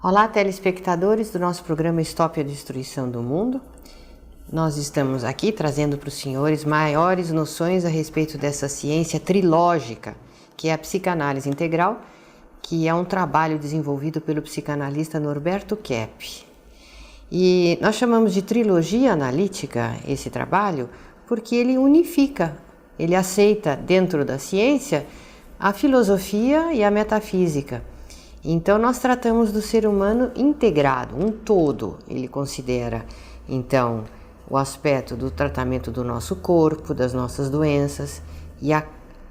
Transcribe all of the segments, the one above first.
Olá, telespectadores do nosso programa Stop a Destruição do Mundo. Nós estamos aqui trazendo para os senhores maiores noções a respeito dessa ciência trilógica, que é a psicanálise integral, que é um trabalho desenvolvido pelo psicanalista Norberto Kepp. E nós chamamos de trilogia analítica esse trabalho porque ele unifica, ele aceita dentro da ciência a filosofia e a metafísica. Então nós tratamos do ser humano integrado, um todo, ele considera então o aspecto do tratamento do nosso corpo, das nossas doenças e a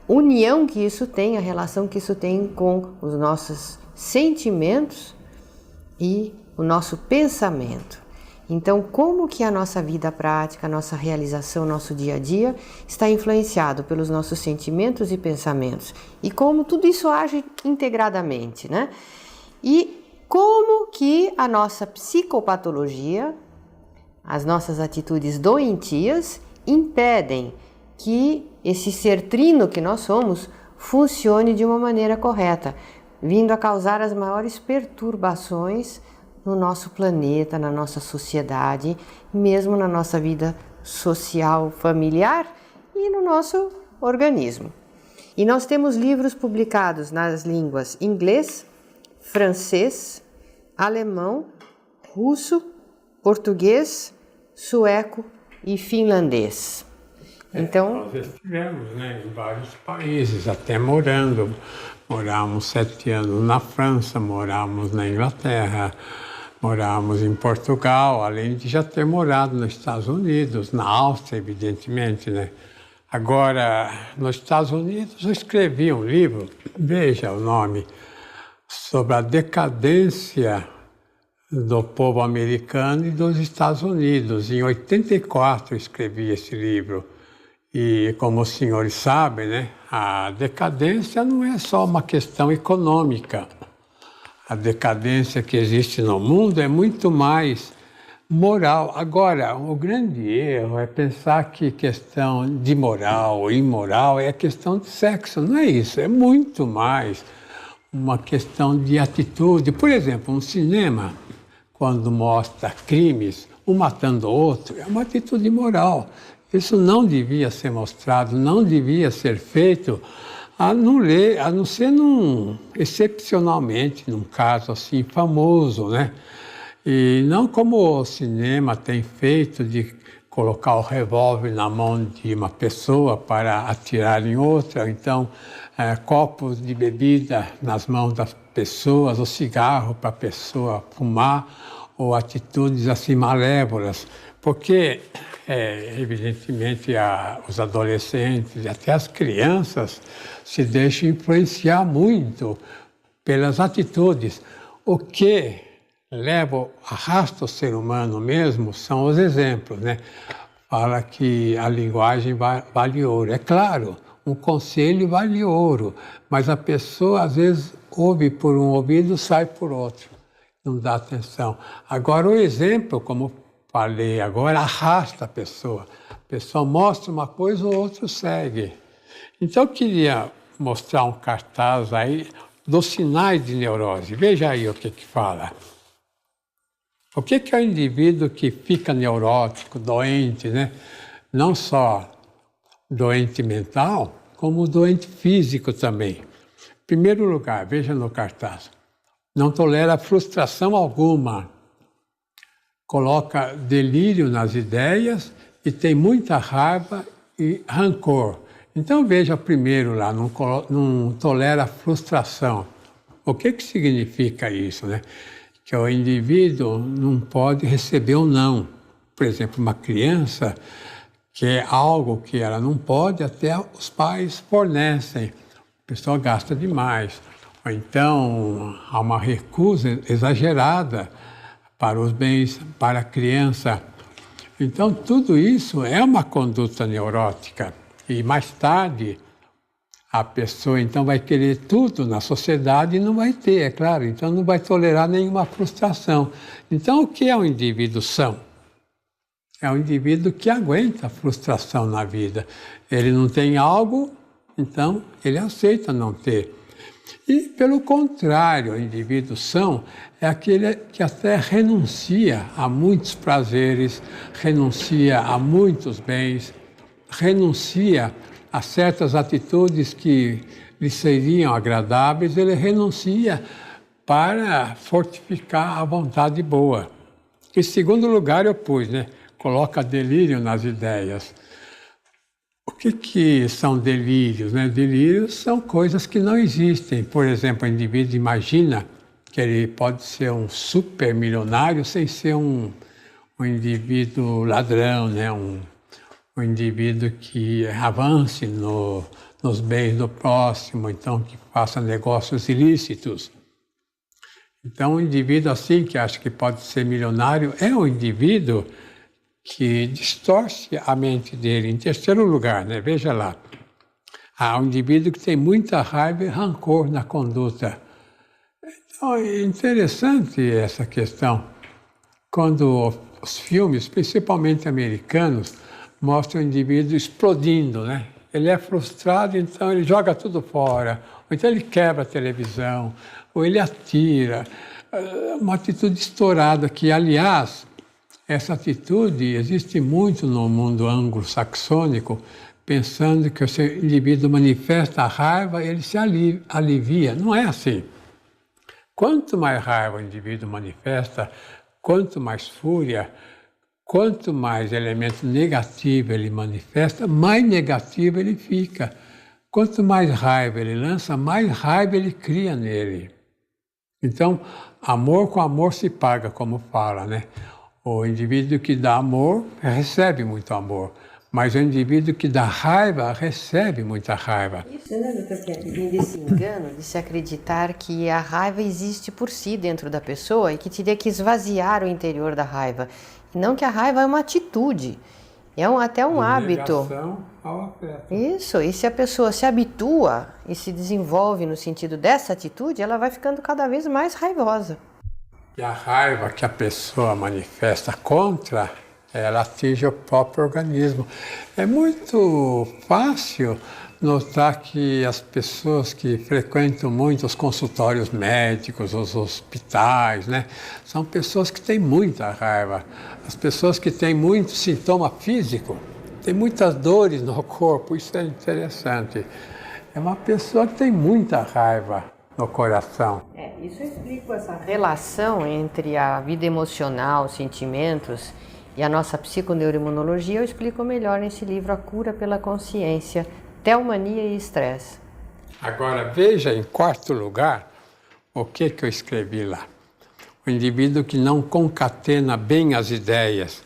união que isso tem, a relação que isso tem com os nossos sentimentos e o nosso pensamento. Então, como que a nossa vida prática, a nossa realização, nosso dia a dia está influenciado pelos nossos sentimentos e pensamentos? E como tudo isso age integradamente, né? E como que a nossa psicopatologia, as nossas atitudes doentias, impedem que esse ser trino que nós somos funcione de uma maneira correta, vindo a causar as maiores perturbações no nosso planeta, na nossa sociedade, mesmo na nossa vida social, familiar e no nosso organismo. E nós temos livros publicados nas línguas inglês, francês, alemão, russo, português, sueco e finlandês. Então, nós estivemos, em vários países, até moramos 7 anos na França, moramos na Inglaterra, moramos em Portugal, além de já ter morado nos Estados Unidos, na Áustria, evidentemente, Agora, nos Estados Unidos, eu escrevi um livro, veja o nome, sobre a decadência do povo americano e dos Estados Unidos. Em 84 eu escrevi esse livro. E como os senhores sabem, a decadência não é só uma questão econômica. A decadência que existe no mundo é muito mais moral. Agora, o grande erro é pensar que questão de moral ou imoral é a questão de sexo. Não é isso, é muito mais uma questão de atitude. Por exemplo, um cinema, quando mostra crimes, um matando o outro, é uma atitude moral. Isso não devia ser mostrado, não devia ser feito, a não ser excepcionalmente, num caso assim famoso, E não como o cinema tem feito de colocar o revólver na mão de uma pessoa para atirar em outra, então copos de bebida nas mãos das pessoas, ou cigarro para a pessoa fumar, ou atitudes assim malévolas, porque evidentemente os adolescentes e até as crianças se deixam influenciar muito pelas atitudes. O que arrasta o ser humano mesmo são os exemplos, Fala que a linguagem vale ouro. É claro, um conselho vale ouro, mas a pessoa às vezes ouve por um ouvido e sai por outro, não dá atenção. Agora o exemplo, como falei agora, arrasta a pessoa. A pessoa mostra uma coisa, o outro segue. Então eu queria mostrar um cartaz aí dos sinais de neurose. Veja aí o que fala. O que é o indivíduo que fica neurótico, doente, Não só doente mental, como doente físico também. Em primeiro lugar, veja no cartaz, não tolera frustração alguma, coloca delírio nas ideias e tem muita raiva e rancor. Então veja primeiro lá, não tolera frustração. O que significa isso, Que o indivíduo não pode receber um não. Por exemplo, uma criança quer algo que ela não pode, até os pais fornecem. A pessoa gasta demais. Ou então há uma recusa exagerada para os bens, para a criança. Então tudo isso é uma conduta neurótica. E mais tarde a pessoa então vai querer tudo na sociedade e não vai ter, é claro. Então não vai tolerar nenhuma frustração. Então o que é um indivíduo são? É um indivíduo que aguenta a frustração na vida. Ele não tem algo, então ele aceita não ter. E, pelo contrário, o indivíduo são é aquele que até renuncia a muitos prazeres, renuncia a muitos bens, renuncia a certas atitudes que lhe seriam agradáveis, ele renuncia para fortificar a vontade boa. Em segundo lugar, eu pus, coloca delírio nas ideias. O que são delírios? Delírios são coisas que não existem. Por exemplo, o indivíduo imagina que ele pode ser um supermilionário sem ser um indivíduo ladrão, um indivíduo que avance nos bens do próximo, então que faça negócios ilícitos. Então, um indivíduo assim que acha que pode ser milionário é um indivíduo que distorce a mente dele. Em terceiro lugar, veja lá, há um indivíduo que tem muita raiva e rancor na conduta. Então, é interessante essa questão. Quando os filmes, principalmente americanos, mostram o indivíduo explodindo, Ele é frustrado, então ele joga tudo fora, ou então ele quebra a televisão, ou ele atira. Uma atitude estourada que, aliás, essa atitude existe muito no mundo anglo-saxônico, pensando que o indivíduo manifesta a raiva, ele se alivia. Não é assim. Quanto mais raiva o indivíduo manifesta, quanto mais fúria, quanto mais elemento negativo ele manifesta, mais negativo ele fica. Quanto mais raiva ele lança, mais raiva ele cria nele. Então, amor com amor se paga, como fala, O indivíduo que dá amor recebe muito amor, mas o indivíduo que dá raiva recebe muita raiva. Isso, doutor Kepler? Vem desse engano de se acreditar que a raiva existe por si dentro da pessoa e que teria que esvaziar o interior da raiva. E não que a raiva é uma atitude, é até um hábito. Ao afeto. Isso, e se a pessoa se habitua e se desenvolve no sentido dessa atitude, ela vai ficando cada vez mais raivosa. E a raiva que a pessoa manifesta contra, ela atinge o próprio organismo. É muito fácil notar que as pessoas que frequentam muito os consultórios médicos, os hospitais, são pessoas que têm muita raiva. As pessoas que têm muito sintoma físico, têm muitas dores no corpo, isso é interessante. É uma pessoa que tem muita raiva no coração. Isso explica essa relação entre a vida emocional, os sentimentos e a nossa psiconeuroimunologia. Eu explico melhor nesse livro A Cura pela Consciência, Teomania e Estresse. Agora veja em quarto lugar o que eu escrevi lá. O indivíduo que não concatena bem as ideias,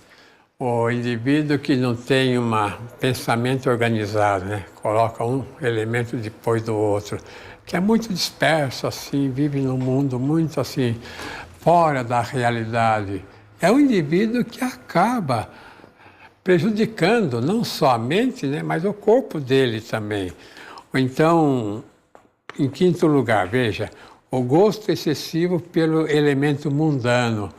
o indivíduo que não tem um pensamento organizado, coloca um elemento depois do outro, que é muito disperso, assim, vive num mundo muito assim, fora da realidade. É um indivíduo que acaba prejudicando não só a mente, mas o corpo dele também. Ou então, em quinto lugar, veja, o gosto excessivo pelo elemento mundano.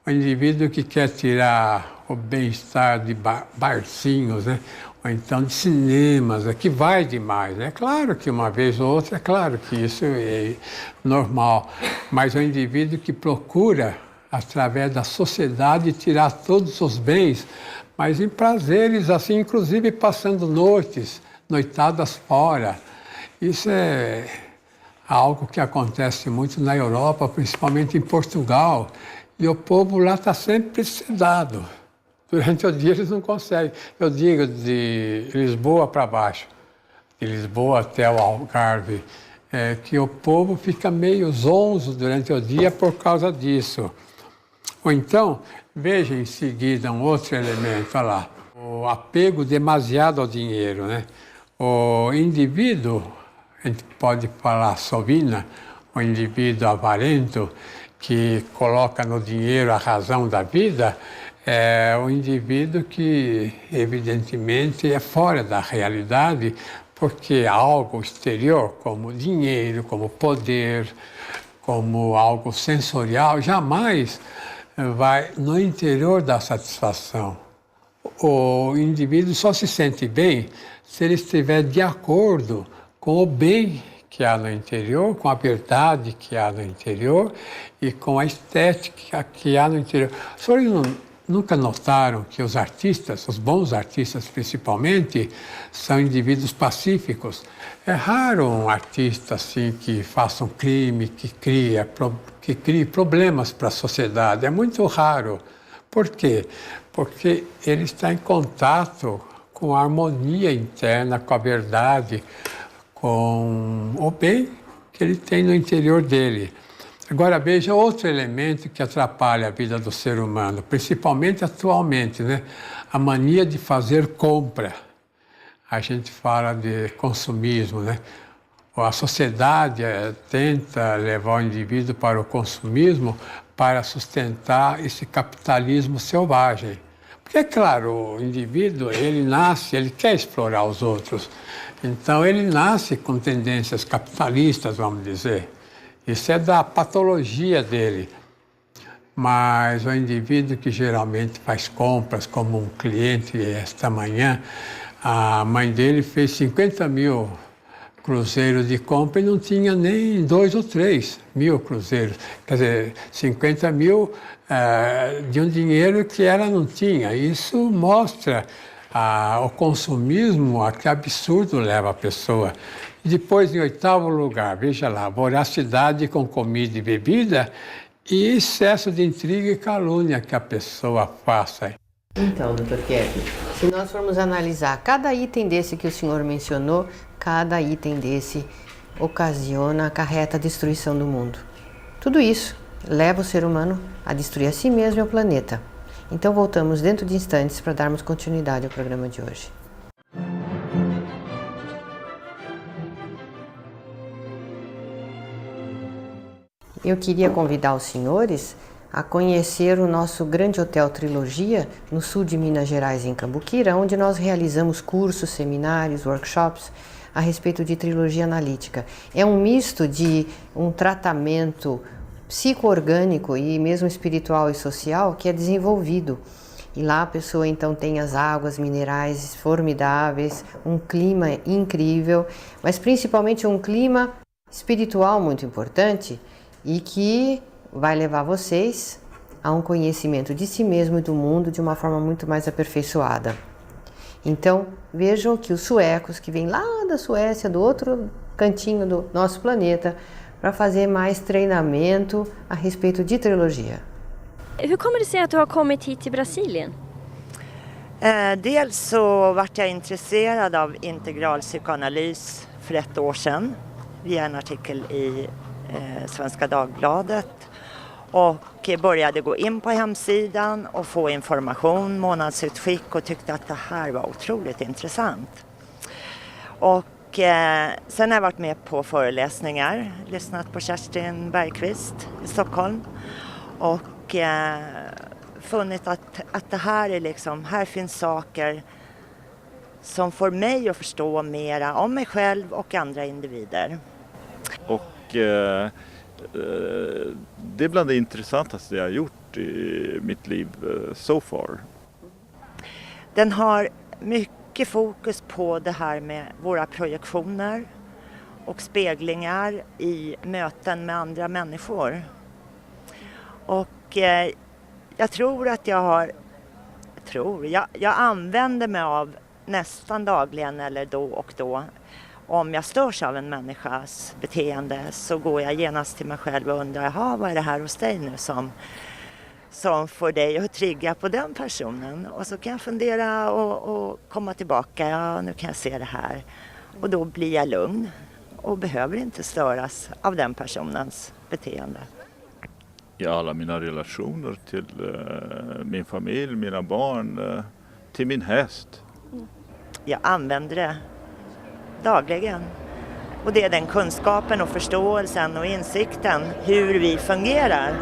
O indivíduo que quer tirar o bem-estar de barzinhos, ou então de cinemas, que vai demais. É claro que uma vez ou outra, é claro que isso é normal, mas o indivíduo que procura, através da sociedade, tirar todos os bens, mas em prazeres, assim, inclusive passando noitadas fora. Isso é algo que acontece muito na Europa, principalmente em Portugal, e o povo lá está sempre sedado. Durante o dia eles não conseguem. Eu digo de Lisboa para baixo, de Lisboa até o Algarve, que o povo fica meio zonzo durante o dia por causa disso. Ou então, veja em seguida um outro elemento, olha lá, o apego demasiado ao dinheiro, O indivíduo, a gente pode falar sovina, o indivíduo avarento, que coloca no dinheiro a razão da vida, é um indivíduo que, evidentemente, é fora da realidade, porque algo exterior, como dinheiro, como poder, como algo sensorial, jamais vai no interior da satisfação. O indivíduo só se sente bem se ele estiver de acordo com o bem que há no interior, com a verdade que há no interior e com a estética que há no interior. Os senhores nunca notaram que os artistas, os bons artistas principalmente, são indivíduos pacíficos? É raro um artista assim que faça um crime, que crie problemas para a sociedade. É muito raro. Por quê? Porque ele está em contato com a harmonia interna, com a verdade, com o bem que ele tem no interior dele. Agora veja outro elemento que atrapalha a vida do ser humano, principalmente atualmente, né? A mania de fazer compra. A gente fala de consumismo, né? A sociedade tenta levar o indivíduo para o consumismo para sustentar esse capitalismo selvagem. Porque, é claro, o indivíduo, ele nasce, ele quer explorar os outros. Então, ele nasce com tendências capitalistas, vamos dizer. Isso é da patologia dele. Mas o indivíduo que geralmente faz compras, como um cliente esta manhã, a mãe dele fez 50 mil cruzeiros de compra e não tinha nem 2 ou 3 mil cruzeiros. Quer dizer, 50 mil de um dinheiro que ela não tinha. Isso mostra o consumismo a que absurdo leva a pessoa. E depois, em 8º lugar, veja lá, voracidade com comida e bebida e excesso de intriga e calúnia que a pessoa faça. Então, doutor Kevin, se nós formos analisar cada item desse que o senhor mencionou, cada item desse ocasiona, acarreta a destruição do mundo. Tudo isso leva o ser humano a destruir a si mesmo e o planeta. Então voltamos dentro de instantes para darmos continuidade ao programa de hoje. Eu queria convidar os senhores a conhecer o nosso grande hotel Trilogia, no sul de Minas Gerais, em Cambuquira, onde nós realizamos cursos, seminários, workshops a respeito de trilogia analítica. É um misto de um tratamento psico-orgânico e mesmo espiritual e social que é desenvolvido. E lá a pessoa então tem as águas minerais formidáveis, um clima incrível, mas principalmente um clima espiritual muito importante e que vai levar vocês a um conhecimento de si mesmo e do mundo de uma forma muito mais aperfeiçoada. Então, vejam que os suecos, que vêm lá da Suécia, do outro cantinho do nosso planeta, para fazer mais treinamento a respeito de trilogia. Hur kommer det sig att du har kommit hit till Brasilien? Dels så vart jag intresserad av integral psykoanalys för 1 år sedan via en artikel i Svenska Dagbladet och började gå in på hemsidan och få information, månadsutskick och tyckte att det här var otroligt intressant. Och sen har jag varit med på föreläsningar, lyssnat på Kerstin Bergqvist i Stockholm och funnit att det här är liksom, här finns saker som får mig att förstå mera om mig själv och andra individer. Och det är bland det intressantaste jag har gjort i mitt liv so far. Den har mycket fokus på det här med våra projektioner och speglingar i möten med andra människor. Och jag tror att jag använder mig av nästan dagligen eller då och då. Om jag störs av en människas beteende så går jag genast till mig själv och undrar, vad är det här hos dig nu som får dig att trigga på den personen? Och så kan jag fundera och komma tillbaka, nu kan jag se det här. Och då blir jag lugn och behöver inte störas av den personens beteende. I alla mina relationer till min familj, mina barn, till min häst. Jag använder det dagligen. Och det är den kunskapen och förståelsen och insikten hur vi fungerar.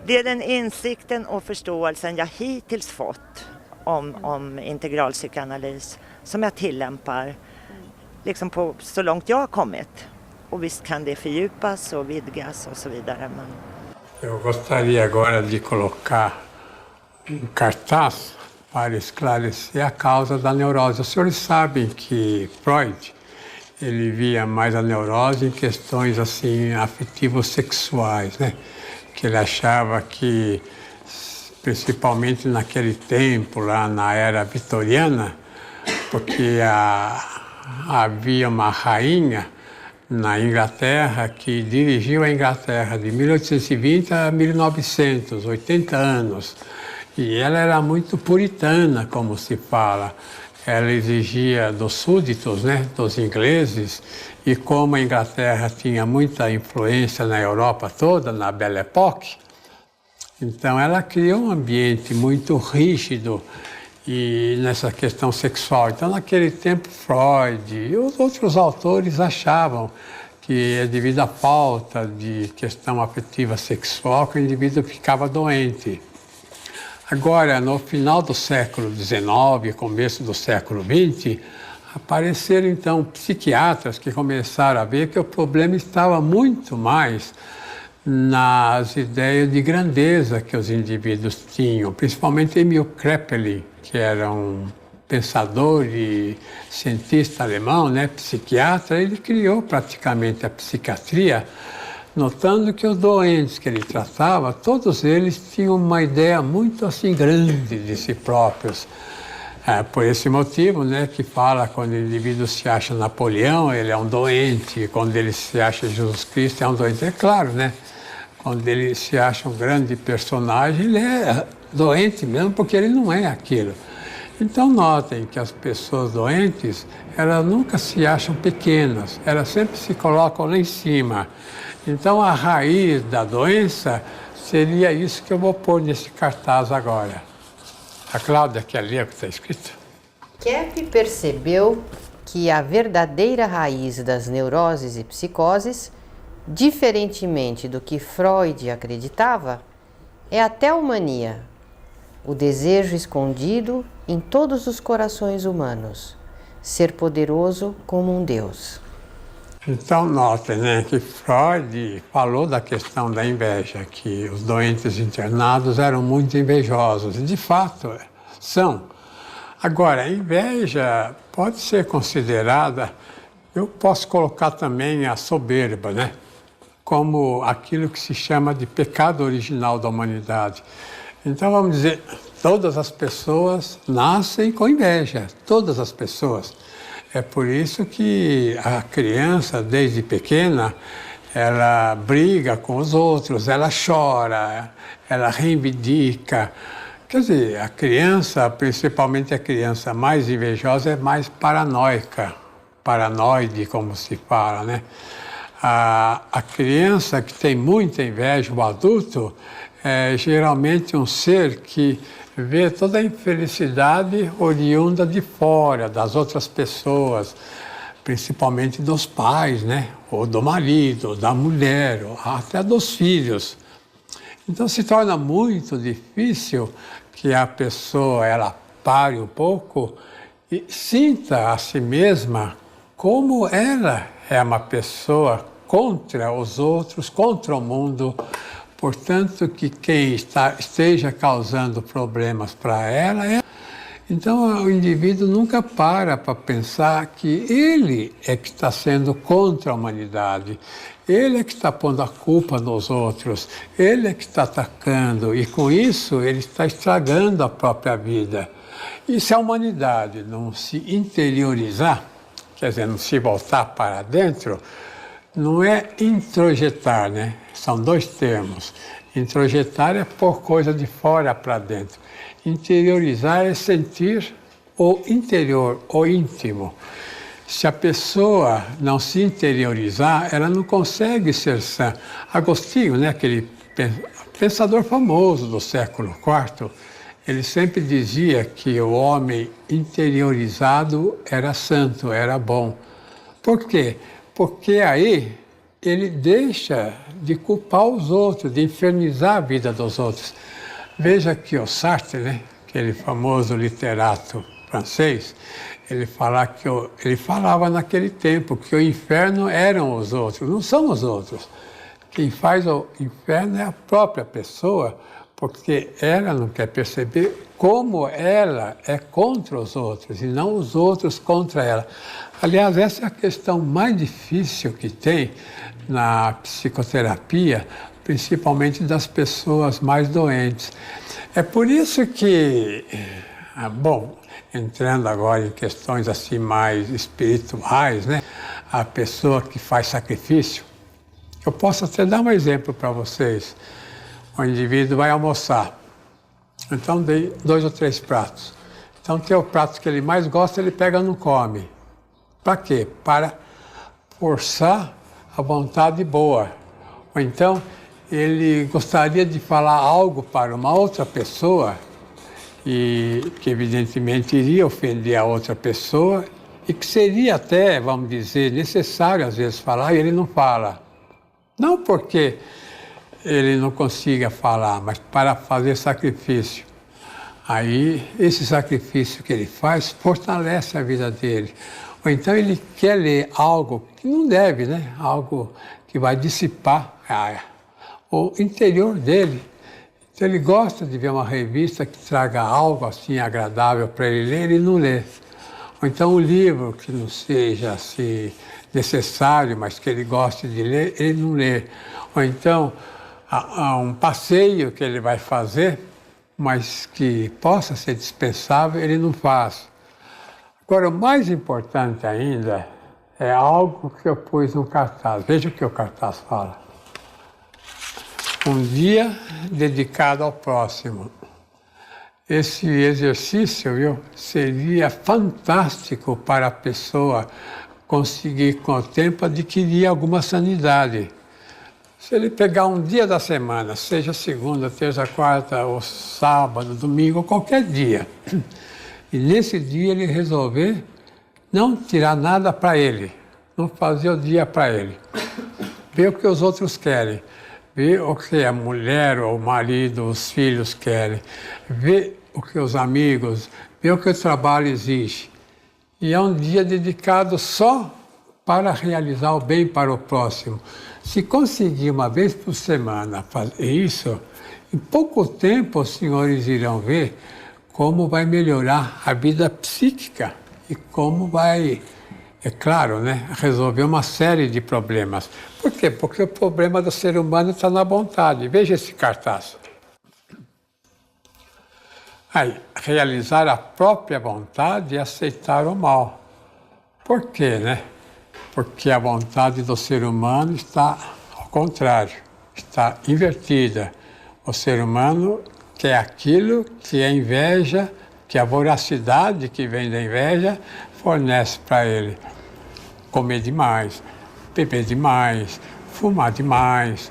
Det är den insikten och förståelsen jag hittills fått om integral psykoanalys som jag tillämpar liksom på så långt jag har kommit. Och visst kan det fördjupas och vidgas och så vidare. Men... Eu gostaria agora de colocar cartaz para esclarecer a causa da neurose. Os senhores sabem que Freud ele via mais a neurose em questões assim afetivos sexuais, né? Que ele achava que, principalmente naquele tempo, lá na era vitoriana, porque havia uma rainha na Inglaterra que dirigiu a Inglaterra de 1820 a 1900, 80 anos. E ela era muito puritana, como se fala. Ela exigia dos súditos, né, dos ingleses, e como a Inglaterra tinha muita influência na Europa toda, na Belle Époque, então ela criou um ambiente muito rígido e nessa questão sexual. Então, naquele tempo, Freud e os outros autores achavam que é devido à falta de questão afetiva sexual que o indivíduo ficava doente. Agora, no final do século XIX, começo do século XX, apareceram então psiquiatras que começaram a ver que o problema estava muito mais nas ideias de grandeza que os indivíduos tinham, principalmente Emil Kraepelin, que era um pensador e cientista alemão, né, psiquiatra. Ele criou praticamente a psiquiatria, notando que os doentes que ele tratava, todos eles tinham uma ideia muito assim grande de si próprios. Por esse motivo, né, que fala quando o indivíduo se acha Napoleão, ele é um doente, quando ele se acha Jesus Cristo, é um doente. É claro, né? Quando ele se acha um grande personagem, ele é doente mesmo, porque ele não é aquilo. Então, notem que as pessoas doentes, elas nunca se acham pequenas, elas sempre se colocam lá em cima. Então, a raiz da doença seria isso que eu vou pôr nesse cartaz agora. A Cláudia quer ler o que está escrito? Kepp percebeu que a verdadeira raiz das neuroses e psicoses, diferentemente do que Freud acreditava, é a teomania, o desejo escondido em todos os corações humanos, ser poderoso como um Deus. Então, notem, né, que Freud falou da questão da inveja, que os doentes internados eram muito invejosos, e de fato são. Agora, a inveja pode ser considerada, eu posso colocar também a soberba, né, como aquilo que se chama de pecado original da humanidade. Então, vamos dizer, todas as pessoas nascem com inveja, todas as pessoas. É por isso que a criança, desde pequena, ela briga com os outros, ela chora, ela reivindica. Quer dizer, a criança, principalmente a criança mais invejosa, é mais paranoica, paranoide, como se fala, né? A criança que tem muita inveja, o adulto, é geralmente um ser que vê toda a infelicidade oriunda de fora, das outras pessoas, principalmente dos pais, né? Ou do marido, ou da mulher, ou até dos filhos. Então se torna muito difícil que a pessoa ela pare um pouco e sinta a si mesma como ela é uma pessoa contra os outros, contra o mundo. Portanto, que quem esteja causando problemas para ela é... Então, o indivíduo nunca para pensar que ele é que está sendo contra a humanidade, ele é que está pondo a culpa nos outros, ele é que está atacando, e com isso ele está estragando a própria vida. E se a humanidade não se interiorizar, quer dizer, não se voltar para dentro, não é introjetar, né? São dois termos. Introjetar é pôr coisa de fora para dentro. Interiorizar é sentir o interior, o íntimo. Se a pessoa não se interiorizar, ela não consegue ser sã. Agostinho, né, aquele pensador famoso do século IV, ele sempre dizia que o homem interiorizado era santo, era bom. Por quê? Porque aí ele deixa de culpar os outros, de infernizar a vida dos outros. Veja que o Sartre, né, aquele famoso literato francês, ele falava naquele tempo que o inferno eram os outros, não são os outros. Quem faz o inferno é a própria pessoa, porque ela não quer perceber como ela é contra os outros e não os outros contra ela. Aliás, essa é a questão mais difícil que tem na psicoterapia, principalmente das pessoas mais doentes. É por isso que, bom, entrando agora em questões assim mais espirituais, né? A pessoa que faz sacrifício, eu posso até dar um exemplo para vocês. O indivíduo vai almoçar, então dei 2 ou 3 pratos. Então tem o prato que ele mais gosta, ele pega e não come. Para quê? Para forçar a vontade boa. Ou então ele gostaria de falar algo para uma outra pessoa e que evidentemente iria ofender a outra pessoa e que seria até, vamos dizer, necessário às vezes falar e ele não fala. Não porque ele não consiga falar, mas para fazer sacrifício. Aí, esse sacrifício que ele faz fortalece a vida dele. Ou então ele quer ler algo que não deve, né? Algo que vai dissipar o interior dele. Então ele gosta de ver uma revista que traga algo assim agradável para ele ler, ele não lê. Ou então um livro que não seja assim necessário, mas que ele goste de ler, ele não lê. Ou então um passeio que ele vai fazer, mas que possa ser dispensável, ele não faz. Agora, o mais importante ainda é algo que eu pus no cartaz. Veja o que o cartaz fala. Um dia dedicado ao próximo. Esse exercício, viu, seria fantástico para a pessoa conseguir, com o tempo, adquirir alguma sanidade. Se ele pegar um dia da semana, seja segunda, terça, quarta, ou sábado, domingo, qualquer dia, e nesse dia ele resolver não tirar nada para ele, não fazer o dia para ele, ver o que os outros querem, ver o que a mulher, ou o marido, os filhos querem, ver o que os amigos, ver o que o trabalho exige. E é um dia dedicado só para realizar o bem para o próximo. Se conseguir uma vez por semana fazer isso, em pouco tempo os senhores irão ver como vai melhorar a vida psíquica e como vai, é claro, né, resolver uma série de problemas. Por quê? Porque o problema do ser humano está na vontade. Veja esse cartaz. Aí, realizar a própria vontade e aceitar o mal. Por quê, né? Porque a vontade do ser humano está ao contrário, está invertida. O ser humano quer aquilo que a inveja, que a voracidade que vem da inveja fornece para ele. Comer demais, beber demais, fumar demais,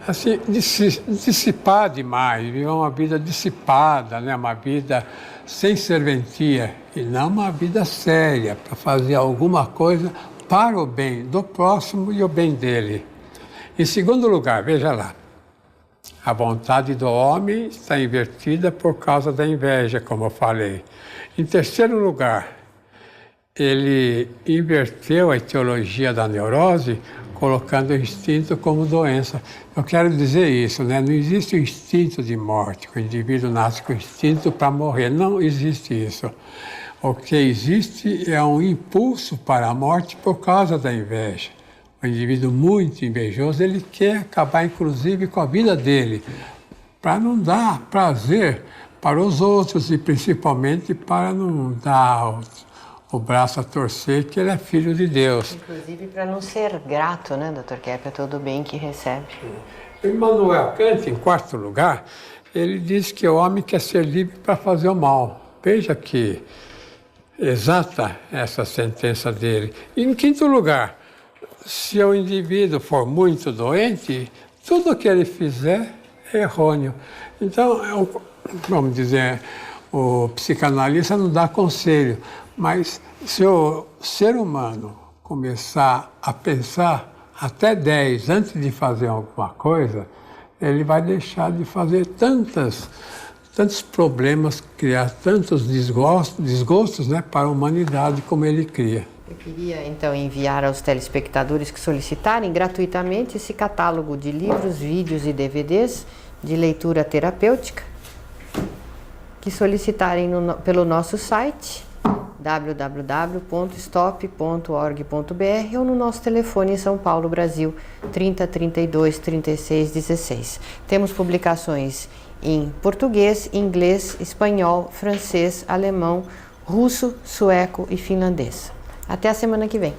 assim, dissipar demais, viver uma vida dissipada, né? Uma vida sem serventia e não uma vida séria para fazer alguma coisa para o bem do próximo e o bem dele. Em segundo lugar, veja lá, a vontade do homem está invertida por causa da inveja, como eu falei. Em terceiro lugar, ele inverteu a etiologia da neurose, colocando o instinto como doença. Eu quero dizer isso, né? Não existe o instinto de morte, que o indivíduo nasce com o instinto para morrer. Não existe isso. O que existe é um impulso para a morte por causa da inveja. O indivíduo muito invejoso, ele quer acabar inclusive com a vida dele, para não dar prazer para os outros e principalmente para não dar o braço a torcer que ele é filho de Deus. Inclusive para não ser grato, né, Dr. Kepler, a todo o bem que recebe. Immanuel Kant, em quarto lugar, ele diz que o homem quer ser livre para fazer o mal. Veja que exata essa sentença dele. E em quinto lugar, se o indivíduo for muito doente, tudo o que ele fizer é errôneo. Então, vamos dizer, o psicanalista não dá conselho, mas se o ser humano começar a pensar até 10 antes de fazer alguma coisa, ele vai deixar de fazer tantos problemas, criar tantos desgostos, né, para a humanidade como ele cria. Eu queria, então, enviar aos telespectadores que solicitarem gratuitamente esse catálogo de livros, vídeos e DVDs de leitura terapêutica que solicitarem pelo nosso site www.stop.org.br ou no nosso telefone em São Paulo, Brasil, 30 32 36 16. Temos publicações em português, inglês, espanhol, francês, alemão, russo, sueco e finlandês. Até a semana que vem.